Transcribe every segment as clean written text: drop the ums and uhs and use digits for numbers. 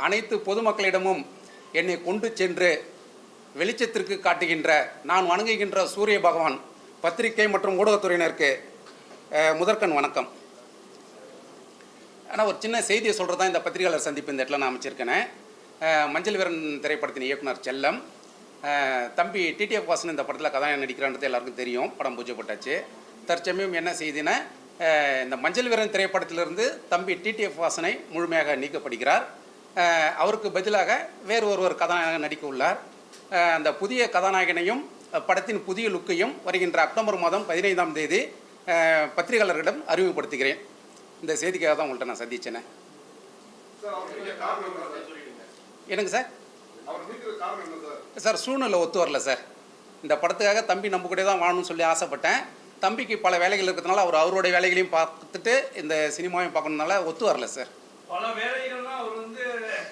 அனைத்து பொதுமக்களிடமும் என்னை கொண்டு சென்று வெளிச்சத்திற்கு காட்டுகின்ற நான் வணங்குகின்ற சூரிய பகவான் பத்திரிகை மற்றும் ஊடகத்துறையினருக்கு முதற்கண் வணக்கம். ஆனால் ஒரு சின்ன செய்தியை சொல்கிறது தான் இந்த பத்திரிகையாளர் சந்திப்பு இந்த இடத்துல நான் அமைச்சிருக்கேன். மஞ்சள் வீரன் திரைப்படத்தின் இயக்குனர் செல்லம், தம்பி டிடிஎஃப் வாசன் இந்த படத்தில் கதாநாயகன் நடிக்கிறான்றது எல்லாருக்கும் தெரியும். படம் பூஜை போட்டாச்சு. தற்சமயம் என்ன செய்தினா, இந்த மஞ்சள் வீரன் திரைப்படத்திலிருந்து தம்பி டிடிஎஃப் வாசனை முழுமையாக நீக்கப்படுகிறார். அவருக்கு பதிலாக வேறு ஒருவர் கதாநாயகன் நடிக்க உள்ளார். அந்த புதிய கதாநாயகனையும் படத்தின் புதிய லுக்கையும் வருகின்ற அக்டோபர் மாதம் 15ஆம் தேதி பத்திரிகையாளர்களிடம் அறிமுகப்படுத்துகிறேன். இந்த செய்திக்காக தான் உங்கள்கிட்ட நான் சந்திச்சேனே. எனக்கு சார் சூழ்நிலை ஒத்து வரல சார். இந்த படத்துக்காக தம்பி நம்ம கூட தான் வாழணும்னு சொல்லி ஆசைப்பட்டேன். தம்பிக்கு பல வேலைகள் இருக்கிறதுனால அவருடைய வேலைகளையும் பார்த்துட்டு இந்த சினிமாவையும் பார்க்கணுனால ஒத்து வரல சார். பல வேலைகள்லாம் அவர்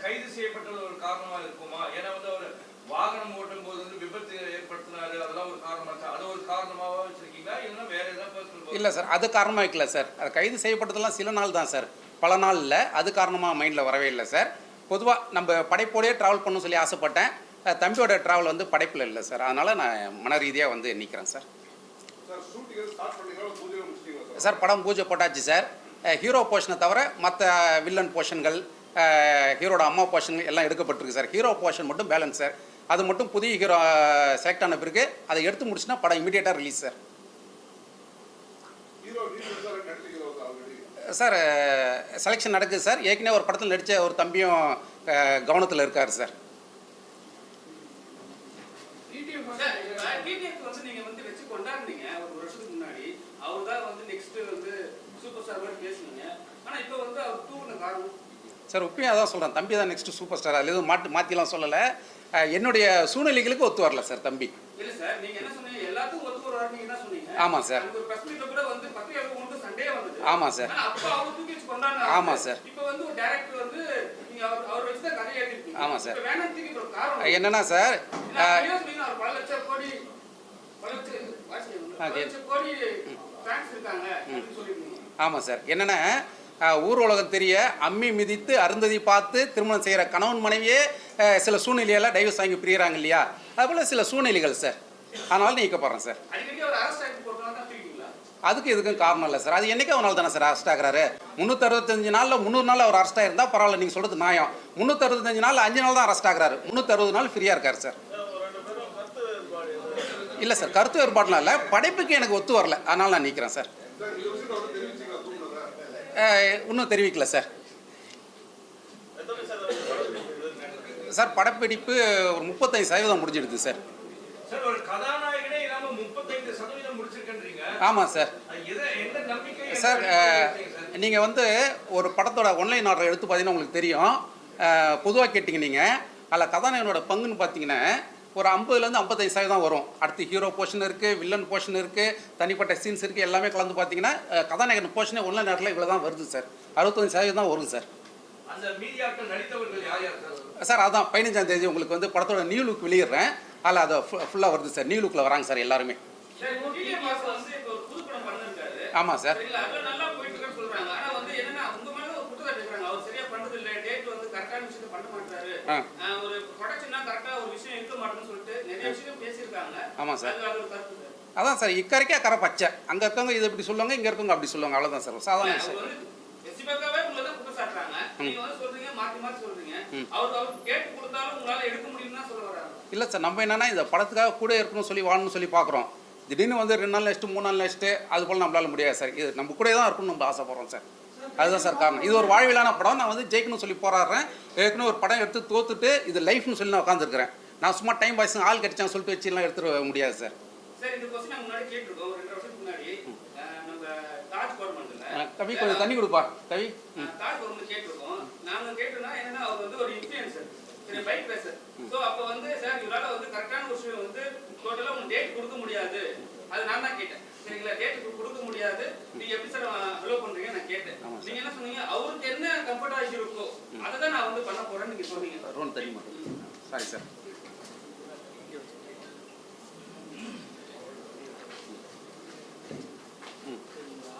கைது செய்யப்பட்டது ஒரு காரணமாக இருக்குமா? ஏன்னா அவர் வாகனம் ஓட்டும் போது விபத்து ஏற்படுத்தினாரு, அதெல்லாம் ஒரு காரணமா? அது ஒரு காரணமாக வச்சிருக்கீங்களா இல்லைன்னா வேற ஏதாவது? இல்லை சார், அது காரணமாக வைக்கல சார். அது கைது செய்யப்பட்டதெல்லாம் சில நாள் தான் சார், பல நாள் இல்லை. அது காரணமாக மைண்டில் வரவே இல்லை சார். பொதுவாக நம்ம படைப்போடையே ட்ராவல் பண்ணணும்னு சொல்லி ஆசைப்பட்டேன். தம்பியோட ட்ராவல் படைப்பில் இல்லை சார். அதனால் நான் மன ரீதியாக நிற்கிறேன் சார். சார் படம் பூஜை போட்டாச்சு சார். ஹீரோ போர்ஷனை தவிர மற்ற வில்லன் போர்ஷன்கள், ஹீரோட அம்மா போர்ஷன்கள் எல்லாம் எடுக்கப்பட்டிருக்கு சார். ஹீரோ போர்ஷன் மட்டும் பேலன்ஸ் சார். அது மட்டும் புதிய ஹீரோ செலக்ட் ஆன பிறகு அதை எடுத்து முடிச்சுன்னா படம் இமீடியட்டாக ரிலீஸ் சார். சார் செலெக்ஷன் நடக்குது சார். ஏற்கனவே ஒரு படத்தில் நடித்த ஒரு தம்பியும் கவனத்தில் இருக்கார் சார். சார் உப்பையும் அதான் சொல்கிறேன், தம்பி தான் நெக்ஸ்ட் சூப்பர் ஸ்டார். அதில் எதுவும் மாற்றிலாம் சொல்லலை. என்னுடைய சூழ்நிலைகளுக்கு ஒத்து வரல சார் தம்பி. ஆமாம் சார், ஆமாம் சார், ஆமாம் சார், ஆமாம் சார். என்னன்னா சார், ஆமாம் சார், என்னென்னா ஊர் உலகம் தெரிய அம்மி மிதித்து அருந்ததி பார்த்து திருமணம் செய்கிற கணவன் மனைவியே சில சூழ்நிலையெல்லாம் டைவர்ஸ் வாங்கி பிரிகிறாங்க இல்லையா? அதுபோல் சில சூழ்நிலைகள் சார். அதனால நீக்கப்படுறேன் சார். அதுக்கு இதுக்கும் காரணம் இல்லை சார். அது என்றைக்கு அவனால் தானே சார் அரெஸ்ட் ஆகிறாரு. 365 நாளில் 300 நாள் அவர் அரெஸ்ட் ஆகிருந்தால் பரவாயில்ல, நீங்கள் சொல்கிறது நியாயம். 365 நாள் 5 நாள் தான் அரெஸ்ட் ஆகிறாரு. 360 நாள் ஃப்ரீயாக இருக்கார் சார். இல்லை சார், கருத்து வேறுபாடுலாம் இல்லை, படைப்புக்கு எனக்கு ஒத்து வரல, அதனால் நான் நீக்கிறேன் சார். இன்னும் தெரிவிக்கல சார். சார் படப்பிடிப்பு ஒரு 35% முடிஞ்சிடுது சார். ஆமாம் சார். சார் நீங்கள் ஒரு படத்தோட ஒன்லைன் ஆர்டர் எடுத்து பார்த்தீங்கன்னா உங்களுக்கு தெரியும். பொதுவாக கேட்டிங்க நீங்கள், அதில் கதாநாயகனோட பங்குன்னு பார்த்தீங்கன்னா ஒரு 50% 55% வரும். அடுத்து ஹீரோ போர்ஷன் இருக்குது, வில்லன் போர்ஷன் இருக்குது, தனிப்பட்ட சீன்ஸ் இருக்குது, எல்லாமே கலந்து பார்த்தீங்கன்னா கதாநாயகன் போர்ஷனே ஒன்லைன் ஆர்டரில் இவ்வளோ தான் வருது சார். 65% தான் வரும் சார். சார் அதான் 15ஆம் தேதி உங்களுக்கு படத்தோட நியூ லுக் வெளியிடுறேன். அதில் அதை ஃபுல்லாக வருது சார். நியூ லுக்கில் வராங்க சார் எல்லாருமே. ஆமாம் சார். ஆமாம் சார். அதான் சார், இக்கரைக்கே கரை பச்சை. அங்கே இருக்கவங்க இது இப்படி சொல்லுவாங்க, இங்கே இருக்கவங்க அப்படி சொல்லுவாங்க. அவ்வளோதான் சார், சாதாரண விஷயம். இல்லை சார், நம்ம என்னன்னா இந்த படத்துக்காக கூட இருக்கணும்னு சொல்லி வாழணும்னு சொல்லி பார்க்குறோம். திடீர்னு 2 நாள் நெக்ஸ்ட்டு 3 நாள் நெக்ஸ்ட்டு அது போல் நம்மளால முடியாது சார். இது நம்ம கூட தான் இருக்கணும்னு நம்ம ஆசைப்படுறோம் சார். அதுதான் சார் காரணம். இது ஒரு வாழ்விலான படம். நான் ஜெயிக்கணும்னு சொல்லி போராடுறேன். ஏற்கனவே ஒரு படம் எடுத்து தோத்துட்டு இது லைஃப்னு சொல்லி நான் உட்காந்துருக்கிறேன். நான் சும்மா டைம் பாய்ஸ் ஆள் கிடைச்சான்னு சொல்லிட்டு வச்சுலாம் எடுத்துட முடியாது சார். கவி கொஞ்சம் தண்ணி கொடுப்பா. கவி அது நான் தான் கேட்டேன். சரிங்களா, டேட் கொடுக்க முடியாது, நீங்க எப்படி சார் அலோ பண்றீங்க நான் கேட்டேன். நீங்க என்ன சொன்னீங்க, அவருக்கு என்ன கம்ஃபர்ட்டா இருக்கோ அதை தான் நான் பண்ண போறேன்னு நீங்க சொன்னீங்க. ரோன் தண்ணி மட்டும். Sorry sir.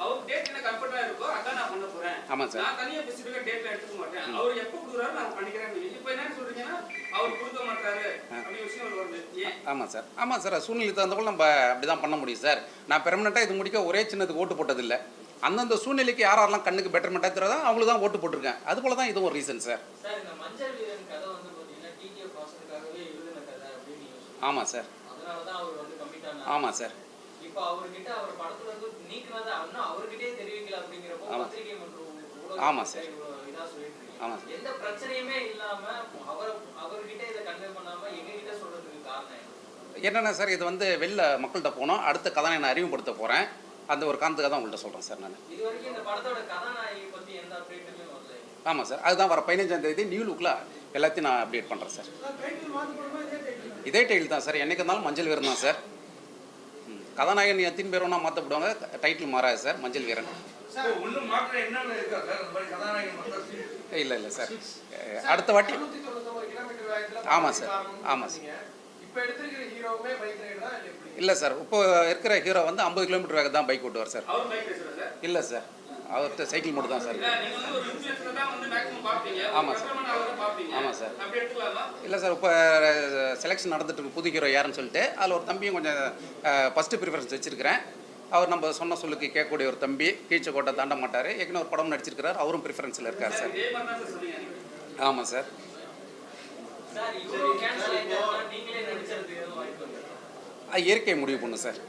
அவர் டேட் என்ன கம்ஃபர்ட்டா இருக்கோ அதான் நான் பண்ண போறேன். ஆமாம் சார். நான் தனியா ஸ்பெசிஃபிக்கா டேட்ல எடுத்துக்க மாட்டேன். அவர் எப்ப கொடுக்குறாரு நான் பண்ணிக்கிறேன்னு. இப்போ என்ன சொல்றீங்கன்னா அவர் கொடுக்க மாட்டாரு அப்படி விஷயம் வருது. ஏன்? ஆமாம் சார். ஆமாம் சார். சூழ்நிலை தகுந்த போல நம்ம அப்படி தான் பண்ண முடியும் சார். நான் பெர்மனெண்ட்டாக இது முடிக்க ஒரே சின்னதுக்கு ஓட்டு போட்டதில்லை. அந்தந்த சூழ்நிலைக்கு யாரெல்லாம் கண்ணுக்கு பெட்டர்மெண்ட்டாக தெரியாதோ அவங்களுக்கு தான் ஓட்டு போட்டிருக்கேன். அது போல தான் இதுவும் ஒரு ரீசன் சார். சார் இந்த மஞ்சள் வீரன் கதை வந்து பார்த்தீங்கன்னா டிடிஎஃப் வாசனுக்காகவே எழுதின கதை அப்படின்னு நீங்க சொல்றீங்க. ஆமாம் சார். அதனால தான் அவர் வந்து கமிட் ஆனார். ஆமாம் சார். இப்போ அவர்கிட்ட அவர் படத்துல இருந்து நீக்கினதை இன்னும் அவர்கிட்டயே தெரிவிக்கல அப்படிங்கிறப்போ ஆமா. பத்திரிகை மற்றும் ஆமா சார். இதா சொல்லிட்டு இருக்கீங்க. ஆமாம் சார். எந்த பிரச்சனையுமே இல்லாம அவர்கிட்ட இதை கன்வே பண்ணாம எங்ககிட்ட சொல்றதுக்கு காரணம் என்ன? என்னென்ன சார், இது வந்து வெளில மக்கள்கிட்ட போனோம். அடுத்த கதை நான் அறிமுகப்படுத்த போகிறேன். அந்த ஒரு காரணத்துக்காக தான் உங்கள்கிட்ட சொல்கிறேன் சார் நான். இது வரைக்கும் இந்த படத்தோட கதாநாயகி பத்தி எந்த அப்டேட்டுமே வரல. ஆமாம் சார். அதுதான் வர 15ஆம் தேதி நியூ லுக்கில் எல்லாத்தையும் நான் அப்டேட் பண்ணுறேன் சார். இதே டைட்டில் தான் சார். என்னைக்கு இருந்தாலும் மஞ்சள் வீரன் தான் சார். கதாநாயகன் எத்தனை பேர் வேணா மாற்றப்படுவாங்க, டைட்டில் மாறாது சார். மஞ்சள் வீரன். இன்னும் மாற்றம் என்னென்ன இருக்கா சார் அந்த மாதிரி கதாநாயகன் மாற்றம்? இல்லை சார். அடுத்த வாட்டி. ஆமாம் சார். ஆமாம் சார். இல்லை சார். இப்போ இருக்கிற ஹீரோ வந்து 50 கிலோமீட்டர் வேகம் தான் பைக் ஓட்டுவார் சார். அவர் பைக் பேசுறாரு சார். இல்லை சார். அவர்கிட்ட சைக்கிள் மட்டும் தான் சார். இல்ல நீங்க வந்து ஒரு இன்ஃப்ளூயன்சர் தான் வந்து மேக்ஸிமம் பாப்பீங்க. ஆமா சார். அவரை பாப்பீங்க. ஆமாம் சார். அப்படி எடுத்துக்கலாமா? இல்லை சார். இப்போ செலெக்ஷன் நடந்துட்டு இருக்கு புது ஹீரோ யாருன்னு சொல்லிட்டு. அதில் ஒரு தம்பியும் கொஞ்சம் ஃபஸ்ட்டு ப்ரிஃபரன்ஸ் வச்சிருக்கிறேன். அவர் நம்ம சொன்ன சொல்லுக்கு கேட்கக்கூடிய ஒரு தம்பி. கீழ்ச்சக்கோட்டை தாண்ட மாட்டார். ஏற்கனவே ஒரு படம் நடிச்சிருக்கிறார். அவரும் ப்ரிஃபரன்ஸில் இருக்கார் சார். இதே மாதிரி தான் சார் சொன்னீங்க. ஆமாம் சார். சார் இவ்வளோ கேன்சல் ஆயிட்டாருன்னா நீங்களே நடிச்சதுக்கு எதுவும் வாய்ப்பு இருக்கா? இயற்கை முடிவு பண்ணு சார்.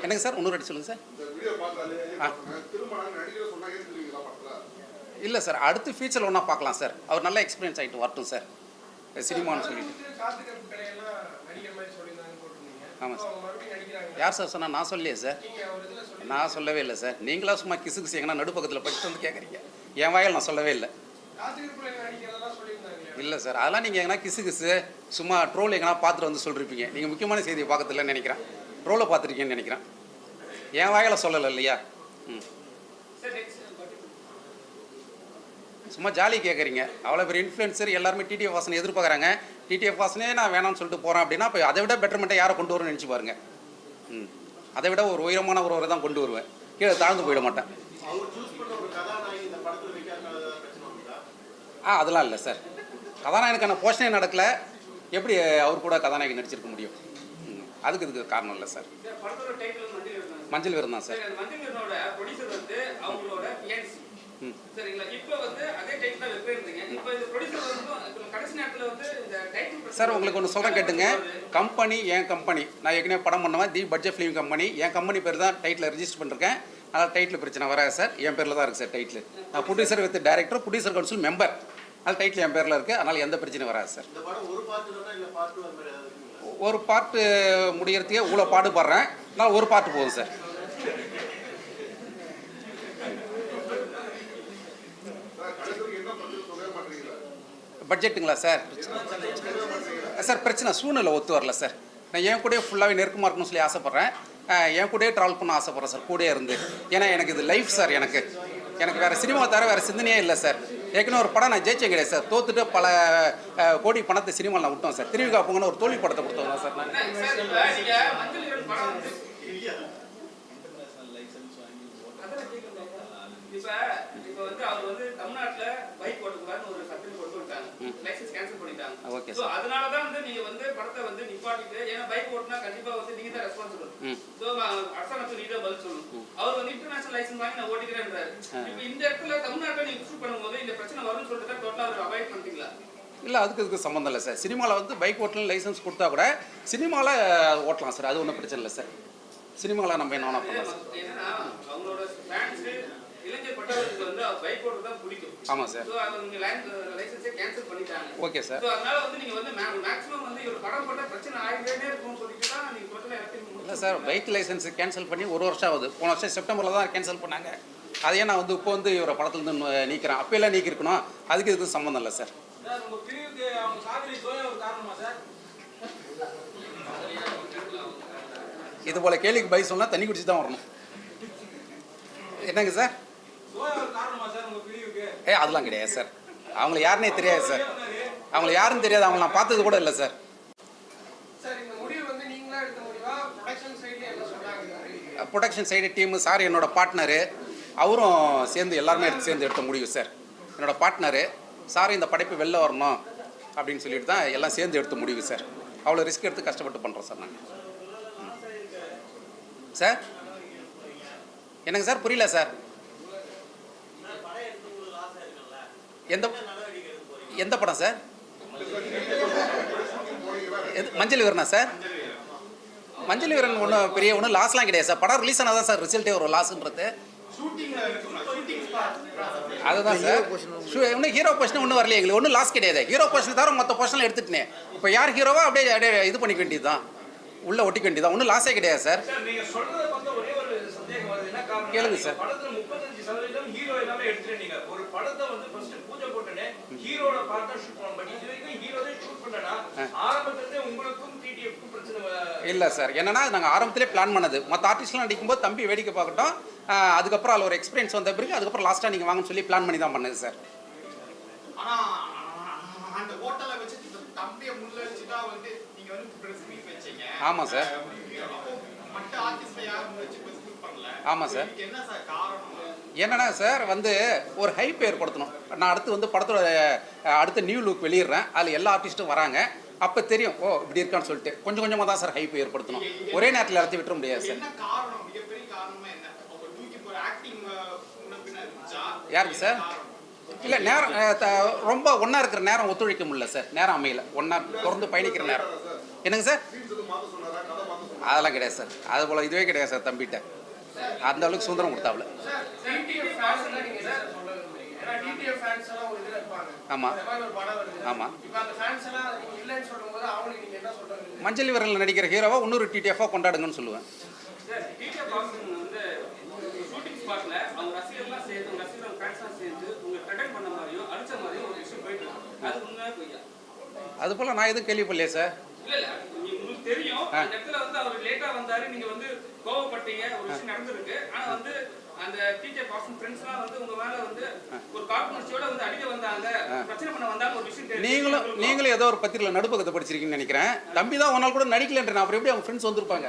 எனக்கு சார் இன்னொரு அடி சொல்லுங்கள் சார். இல்லை சார். அடுத்து ஃபியூச்சரில் ஒன்றா பார்க்கலாம் சார். அவர் நல்லா எக்ஸ்பீரியன்ஸ் ஆகிட்டு வரட்டும் சார் சினிமான்னு சொல்லிட்டு. ஆமாம் சார். யார் சார் சொன்னால்? நான் சொல்லலையே சார். நான் சொல்லவே இல்லை சார். நீங்களா சும்மா கிசு கிசு எங்கன்னா நடுப்பக்கத்தில் படிச்சுட்டு வந்து கேட்குறீங்க. என் வாயில் நான் சொல்லவே இல்லை. இல்லை சார். அதெல்லாம் நீங்கள் எங்கன்னா கிசு கிசு சும்மா ட்ரோல் எங்கன்னா பார்த்துட்டு வந்து சொல்லிருப்பீங்க. நீங்கள் முக்கியமான செய்தியை பார்க்கறதில்லன்னு நினைக்கிறேன். ட்ரோலை பார்த்துருக்கீங்கன்னு நினைக்கிறேன். என் வாயில் சொல்லலை இல்லையா? சும்மா ஜாலி கேட்குறீங்க. அவ்வளோ பெரிய இன்ஃப்ளூயன்சர் எல்லாருமே டிடிஎஃப் வாசனை எதிர்பார்க்குறாங்க. டிடிஎஃப் வாசனே நான் வேணாம்னு சொல்லிட்டு போகிறேன் அப்படின்னா இப்போ அதை விட பெட்டர்மெண்ட்டை யாரை கொண்டு வரும்னு நினச்சி பாருங்க. அதை விட ஒரு உயரமான ஒருவரை தான் கொண்டு வருவேன். கீழே தாழ்ந்து போயிட மாட்டேன். அதெல்லாம் இல்லை சார். கதாநாயகனுக்கான போஷனே நடக்கலை. எப்படி அவர் கூட கதாநாயகன் நடிச்சிருக்க முடியும்? அதுக்கு இதுக்கு காரணம் இல்லை சார். மஞ்சள் வீரன் தான் சார். மஞ்சள் வீரனோட ப்ரொடியூசர் வந்து அவங்களோட ஃபியான்சி. சரிங்களா? இப்போ வந்து அதே டைட்டில் தான் வைப்பேன்றீங்க. இப்போ இந்த ப்ரொடியூசர் வந்து கடைசி நேரத்தில் வந்து இந்த டைட்டில் சார் உங்களுக்கு ஒன்று சொல்கிறேன் கேட்டுங்க. கம்பெனி என் கம்பெனி. நான் ஏற்கனவே படம் பண்ணுவேன். தி பட்ஜெட் ஃபிலிம் கம்பெனி. என் கம்பெனி பேர் தான் டைட்டில் ரெஜிஸ்டர் பண்ணிருக்கேன். அதனால் டைட்டில் பிரச்சனை வராது சார். என் பேரில் தான் இருக்குது சார் டைட்டில். நான் producer with director, producer council member. அது டைட்டில் என் பேரில் இருக்குது. அதனால் எந்த பிரச்சனையும் வராது சார். ஒரு பார்ட்டு முடிகிறதுக்கே இவ்வளோ பாடுபடுறேன். நான் ஒரு பார்ட்டு போதும் சார். பட்ஜெட்டுங்களா சார்? சார் பிரச்சனை சூழ்நிலை ஒத்து வரல சார். நான் என் கூடயே ஃபுல்லாகவே நெருக்கமாக இருக்கணும்னு சொல்லி ஆசைப்பட்றேன். என் கூடயே ட்ராவல் பண்ண ஆசைப்பட்றேன் சார். கூடயே இருந்து. ஏன்னா எனக்கு இது லைஃப் சார். எனக்கு வேறு சினிமா தவிர வேறு சிந்தனையே இல்லை சார். ஏற்கனவே ஒரு படம் நான் ஜெயிச்சேன் கிடையாது சார். தோத்துட்டு பல கோடி பணத்தை சினிமாவில் நான் விட்டோம் சார். திருவிழா போங்கன்னு ஒரு தோல்வி படத்தை கொடுத்தோம் சார் நான். இப்போ வந்து அவர் வந்து தமிழ்நாட்டுல பைக் ஓட்டக்கூடாதுன்னு ஒரு சட்டம் கொண்டு வந்துட்டாங்க. லைசென்ஸ் கேன்சல் பண்ணிட்டாங்க. Okay so sir. அதனால தான் வந்து நீங்க வந்து படத்தை வந்து நிப்பாட்டிட்டு, ஏன்னா பைக் ஓட்டினா கண்டிப்பா வந்து நீங்க தான் ரெஸ்பான்சிபிள். சோ அரசாங்கத்துக்கு நீங்க தான் பதில் சொல்லணும். அவர் வந்து இன்டர்நேஷனல் லைசென்ஸ் வாங்கி நான் ஓட்டிக்கிறேன்றாரு. இப்போ இந்த இடத்துல தமிழ்நாட்டுல நீங்க இஷ்யூ பண்ணும்போது இந்த பிரச்சனை வரும்னு சொல்லிட்டு தான் டோட்டலா அவர் அவாய்ட் பண்ணிட்டீங்களா? இல்லை அதுக்கு இதுக்கு சம்மந்தம் இல்லை சார். சினிமாவில் வந்து பைக் ஓட்டலாம் லைசன்ஸ் கொடுத்தா கூட சினிமாவில் ஓட்டலாம் சார். அது ஒன்றும் பிரச்சனை இல்லை சார். சினிமாவில் நம்ம என்ன பண்ணலாம் சார். ஏன்னா அவங்களோட ஃபேன்ஸ் இளைஞர் பட்டவர்களுக்கு வந்து பைக் ஓட்டுறது தான் பிடிக்கும். ஆமாம் சார். சோ அது நீங்க லைசென்ஸே கேன்சல் பண்ணிட்டாங்க. Okay sir. சோ அதனால வந்து நீங்க வந்து மேக்ஸிமம் வந்து இவர் படம் போட்டா பிரச்சனை ஆகிட்டே இருக்கும்னு சொல்லிட்டு தான் நீங்க டோட்டலா எல்லாத்தையும் இல்லை சார். பைக் லைசன்ஸ் கேன்சல் பண்ணி 1 வருஷம் ஆகுது. போன வருஷம் செப்டம்பரில் தான் கேன்சல் பண்ணாங்க. அதையே நான் வந்து இப்போ வந்து இவரை படத்துலேருந்து நீக்கிறேன். அப்போல்லாம் நீக்கிருக்கணும். அதுக்கு இதுக்கு சம்மந்தம் இல்லை சார். உங்க பிரிவுக்கு அவங்க சாதனை ஒரு காரணமா சார்? இது போல் கேள்விக்கு பதில் சொன்னால் தண்ணி குடிச்சு தான் வரணும். என்னங்க சார்? காரணமா சார் உங்க பிரிவுக்கு? அதெல்லாம் கிடையாது சார். அவங்கள யாருன்னே தெரியாது சார். அவங்கள யாருன்னு தெரியாது. அவங்கள நான் பார்த்தது கூட இல்லை சார். சார் இந்த முடிவு வந்து நீங்களா எடுத்த முடிவா? ப்ரொடக்ஷன் சைடுல என்ன சொன்னாங்க? ப்ரொடக்ஷன் சைடு டீமு சார் என்னோட பார்ட்னரு, அவரும் சேர்ந்து எல்லாருமே சேர்ந்து எடுத்த முடிவு சார். என்னோட பார்ட்னரு சார் இந்த படைப்பு வெளில வரணும் அப்படின்னு சொல்லிட்டு தான் எல்லாம் சேர்ந்து எடுத்த முடிவு சார். அவ்வளோ ரிஸ்க் எடுத்து கஷ்டப்பட்டு பண்ணுறோம் சார் நாங்கள். சார் என்னங்க சார் புரியல சார். எந்த படம் சார்? மஞ்சள் வீரனா சார்? மஞ்சள் வீரன் ஒன்றும் பெரிய ஒன்றும் லாஸ்லாம் கிடையாது சார். படம் ரிலீஸ் ஆனால் தான் சார் ரிசல்ட்டே ஒரு லாஸ்ன்றது. அதுதான் சார். இன்னும் ஹீரோ பொசிஷன் ஒன்றும் வரலையே எங்களுக்கு. ஒன்றும் லாஸ் கிடையாது. ஹீரோ பொசிஷன் தவிர மற்ற பொசிஷனில் எடுத்துட்டேன். இப்போ யார் ஹீரோவோ அப்படியே இது பண்ணிக்க வேண்டியது தான், உள்ளே ஒட்டிக்க வேண்டியது தான். ஒன்றும் லாஸே கிடையாது சார். கேளுங்க சார். படத்துல 35% ஹீரோ எல்லாமே எடுத்துட்டீங்க. ஒரு படத்தை வந்து ஃபர்ஸ்ட் பூஜை போட்டுனே ஹீரோட பார்ட் தான் ஷூட் பண்ணணும். பட் இது வரைக்கும் ஹீரோவே ஷூட் பண்ணனா ஆரம்பத்திலே உங்களுக்கும் டிடிஎஃப்க்கும் பிரச்சனை இல்லை சார். என்னன்னா நாங்கள் ஆரம்பத்திலே பிளான் பண்ணது. மற்ற ஆர்டிஸ்ட்லாம் நடிக்கும்போது தம்பி வேடிக்கை பார்க்கட்டும், அதுக்கப்புறம் அதில் ஒரு எக்ஸ்பீரியன்ஸ் வந்த பிறகு அதுக்கப்புறம் லாஸ்ட்டாக நீங்கள் வாங்கன்னு சொல்லி பிளான் பண்ணி தான் பண்ணது சார். ஆனால் அந்த ஹோட்டலை வச்சு தம்பியை முள்ள வச்சு தான் வந்து நீங்கள் வந்து ப்ரெஸ் மீட் வச்சீங்க. ஆமாம் சார். மற்ற ஆர்டிஸ்ட்டை யாரும் வச்சு ப்ரெஸ் மீட் பண்ணல. ஆமாம் சார். என்ன சார் காரணம்? என்னன்னா சார் வந்து ஒரு ஹைப் ஏற்படுத்தணும். நான் அடுத்து வந்து படத்தோட அடுத்த நியூ லுக் வெளியிடுறேன், அதில் எல்லா ஆர்டிஸ்ட்டும் வராங்க. அப்போ தெரியும் ஓ இப்படி இருக்கான்னு சொல்லிட்டு கொஞ்சம் கொஞ்சமாக தான் சார் ஹைப் ஏற்படுத்தணும். ஒரே நேரத்தில் எல்லாத்தையும் விட்டுற முடியாது சார். என்ன காரணம்? மிகப்பெரிய காரணமா என்ன? அவங்க தூக்கி போற ஆக்டிங் முன்னபின்ன இருந்துச்சா? யாருக்கு சார்? இல்லை நேரம் ரொம்ப ஒன்றா இருக்கிற நேரம் ஒத்துழைக்க முடியல சார். நேரம் அமையல. ஒன்றா தொடர்ந்து பயணிக்கிற நேரம். என்னங்க சார்? அதெல்லாம் கிடையாது சார். அது போல் இதுவே கிடையாது சார். தம்பிகிட்ட அந்த அளவுக்கு சுதந்திரம் கொடுத்தாப்புல. ஆமாம் ஆமாம். மஞ்சள் வீரனில் நடிக்கிற ஹீரோவா இன்னொரு டிடிஎஃபாக கொண்டாடுங்கன்னு சொல்லுவேன். அது போல நான் எதுவும் கேள்விப்படலையே சார். தெரியும் அந்த இடத்துல வந்து அவர் லேட்டா வந்தாரு, நீங்க வந்து கோவப்பட்டீங்க, ஒரு விஷயம் நடந்துருக்கு. ஆனா வந்து அந்த டீச்சர் பாசன் ஃப்ரெண்ட்ஸ்லாம் வந்து உங்க மேல வந்து ஒரு காழ்ப்புணர்ச்சியோட வந்து அடிக்க வந்தாங்க, பிரச்சனை பண்ண வந்தாங்க, ஒரு விஷயம் தெரியும். நீங்களும் ஏதோ ஒரு பத்திரிகையில் நடுப்பக்கத்தை படிச்சிருக்கீங்கன்னு நினைக்கிறேன். தம்பி தான் ஒரு நாள் கூட நடிக்கலன்ற, அப்புறம் எப்படி அவங்க ஃப்ரெண்ட்ஸ் வந்திருப்பாங்க?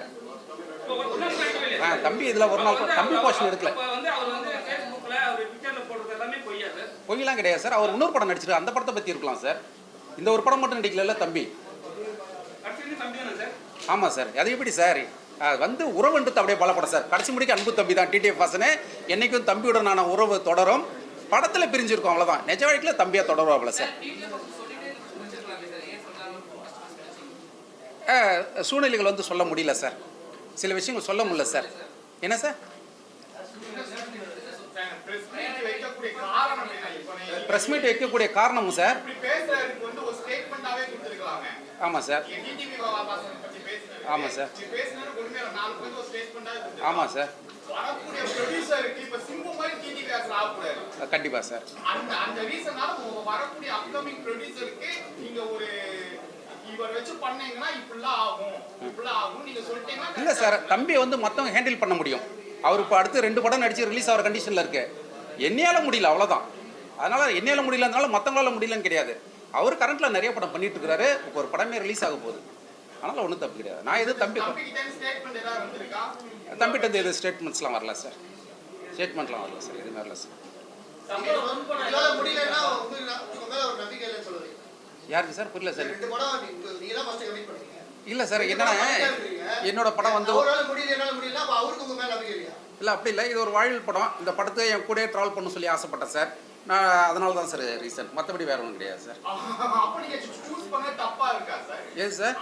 தம்பி இதில் ஒரு நாள் தம்பி போர்ஷன் எடுக்கல. வந்து அவர் வந்து ஃபேஸ்புக்ல அவர் ட்விட்டர்ல போடுறது எல்லாமே பொய்யாது. பொய்யெல்லாம் கிடையாது சார். அவர் இன்னொரு படம் நடிச்சிருக்கு, அந்த படத்தை பற்றி இருக்கலாம் சார். இந்த ஒரு படம் மட்டும் நடிக்கல தம்பி. ஆமாம் சார். அது எப்படி சார் வந்து உறவுன்றது அப்படியே பலப்படும் சார். கடைசி முடிக்க அன்பு தம்பி தான் டிடிஎஃப் வாசனே. என்றைக்கும் தம்பியுடனான உறவு தொடரும். படத்தில் பிரிஞ்சிருக்கும் அவ்வளோதான். நிஜ வாழ்க்கையில் தம்பியாக தொடருவாப்ல சார். சூழ்நிலைகள் வந்து சொல்ல முடியல சார். சில விஷயங்கள் சொல்ல முடியல சார். என்ன சார்? ப்ரெஸ் மீட் வைக்கக்கூடிய காரணமும் சார். ஆமாம் சார். ஆமாம் சார். ஆமாம் சார். கண்டிப்பாக சார். இல்லை சார், தம்பி வந்து மற்றவங்க ஹேண்டில் பண்ண முடியும். அவர் இப்போ அடுத்து 2 படம் நடிச்சு ரிலீஸ் ஆகிற கண்டிஷனில் இருக்கு. என்னையால முடியல, அவ்வளோதான். அதனால் என்னையால முடியலனால மற்றவங்களால முடியலன்னு கிடையாது. அவர் கரண்ட்டில் நிறைய படம் பண்ணிட்டு இருக்கிறாரு. இப்போ ஒரு படமே ரிலீஸ் ஆக போகுது. அதனால் ஒன்றும் தப்பு கிடையாது. நான் எதுவும் தம்பிகிட்ட எதுவும் ஸ்டேட்மெண்ட்ஸ்லாம் வரல சார். ஸ்டேட்மெண்ட்லாம் வரல சார். எதுவுமே வரல சார். யாருக்கு சார்? புரியல சார். இல்லை சார், என்னன்னா என்னோட படம் வந்து இல்லை அப்படி இல்லை. இது ஒரு வாழ்வில் படம். இந்த படத்தை என் கூட ட்ராவல் பண்ண சொல்லி ஆசைப்பட்டேன் சார். நான் அதனால தான் சார் ரீசன். மற்றபடி வேற ஒன்றும் கிடையாது சார். ஏன் சார்?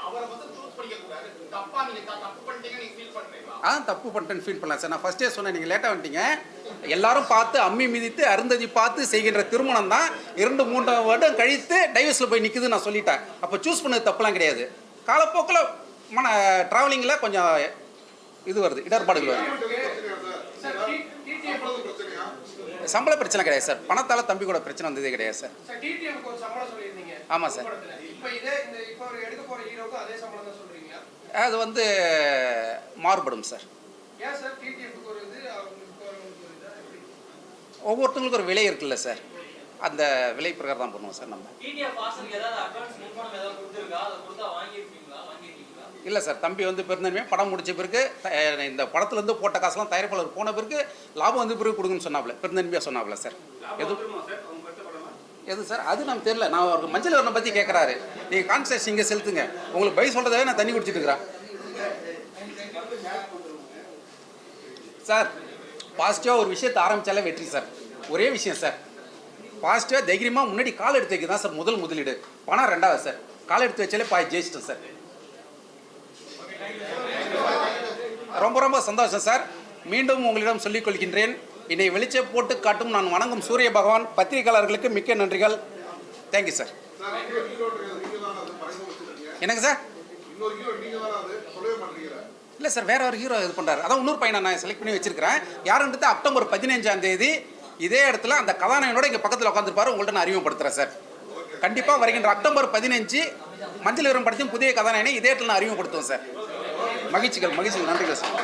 தப்பு பண்ணிட்டேன்னு ஃபீல் பண்ணலாம் சார். நான் ஃபர்ஸ்டே சொன்னேன், நீங்கள் லேட்டாக வந்துட்டீங்க. எல்லாரும் பார்த்து அம்மி மிதித்து அருந்ததி பார்த்து செய்கின்ற திருமணம் தான் 2-3 வருடம் கழித்து டைவர்ஸில் போய் நிற்குது நான் சொல்லிட்டேன். அப்போ சூஸ் பண்ணது தப்புலாம் கிடையாது. காலப்போக்கில் ட்ராவலிங்கில் கொஞ்சம் இது வருது, இடர்பாடுகள் வருது. சம்பள பிரச்சனை கிடையாது சார். பணத்தால் தம்பி கூட பிரச்சனை வந்ததே கிடையாது சார். ஆமாம் சார். அது வந்து மாறுபடும் சார். ஒவ்வொருத்தவங்களுக்கு ஒரு விலை இருக்குல்ல சார். அந்த விலை பிரகாரம் தான் பண்ணுவோம் சார். நம்ம இல்லை சார், தம்பி வந்து பெருந்தன்மையாக படம் முடிச்ச பிறகு இந்த படத்துலேருந்து போட்ட காசுலாம் தயாரிப்பாளர் போன பிறகு லாபம் வந்து பிறகு கொடுங்கன்னு சொன்னாப்புல, பெருந்தன்மையாக சொன்னாப்புல சார். எது எது சார் அது நமக்கு தெரியல. நான் அவருக்கு மஞ்சள் வரனை பற்றி கேட்குறாரு. நீங்கள் கான்சன்ட்ரேஷன் இங்கே செலுத்துங்க. உங்களுக்கு பை சொல்கிறதாவே நான் தண்ணி குடிச்சிட்டு இருக்கிறேன் சார். பாசிட்டிவாக ஒரு விஷயத்தை ஆரம்பித்தாலே வெற்றி சார். ஒரே விஷயம் சார், பாசிட்டிவாக தைரியமாக முன்னாடி கால் எடுத்து வைக்க தான் சார் முதலீடு. பணம் ரெண்டாவது சார். கால் எடுத்து வச்சாலே ஜெயிச்சிட்டேன் சார். ரொம்ப ரொம்ப சந்தோஷம் சார். மீண்டும் உங்களிடம் சொல்லிக் கொள்கின்றேன், என்னை வெளிச்சை போட்டு காட்டும் நான் வணங்கும் சூரிய பகவான் பத்திரிகையாளர்களுக்கு மிக்க நன்றிகள். Thank you sir. என்னங்க சார்? இல்லை சார், வேற ஒரு ஹீரோ இது பண்ணுறாரு. அதான் இன்னொரு பையனை நான் செலக்ட் பண்ணி வச்சிருக்கிறேன். யாருன்றது அக்டோபர் 15ஆம் தேதி இதே இடத்துல அந்த கதாநாயகனோட இங்கே பக்கத்தில் உட்காந்துருப்பாரு. உங்கள்கிட்ட நான் அறிமுகப்படுத்துகிறேன் சார். கண்டிப்பாக வருகின்ற அக்டோபர் 15 மஞ்சள் விவரம் படத்தின் புதிய கதாநாயகனை இதே இடத்துல நான் அறிமுகப்படுத்துவேன் சார். மகிழ்ச்சிகள், நன்றிகள் சார்.